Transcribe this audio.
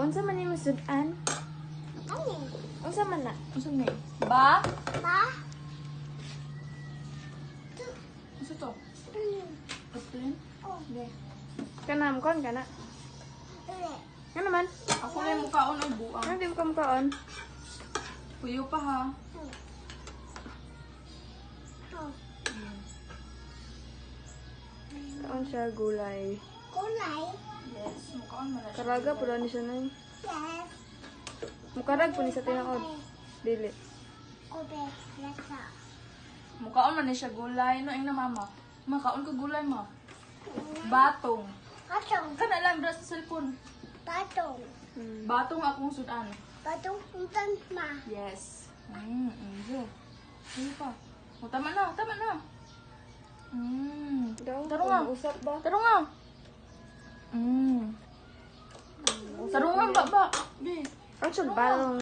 Unsa man imong sudan? Ano? Unsa man na? Unsa ni? Ba? Ba? Unsa to? Ano? Atlin? Oh. Di. Kanam kon kana. Uli. Ano man? Ako na yung mukhaon ay buang. Ano di mo kamukaon? Puyo pa ha. Oh. Kaon siya gulay. Kulay. Yes, mukhaon man. Karaga pud ni siya nay. Yes. Mukarag po ni sa tinuod. Dili. Ube. Lasa. Mukhaon man ni siya gulay. No, na mama. Makaon ko gulay ma. Batong. Patong. Kana lang dra sa cellphone. Patong. Batong akong sudan. Patong puntan ma. Yes. Enjoy. Sige pa. O, tama na, tama na. Daw, Taro nga. usap ba? Taro nga. Taro nga, ba. Be. Ang sulbalong.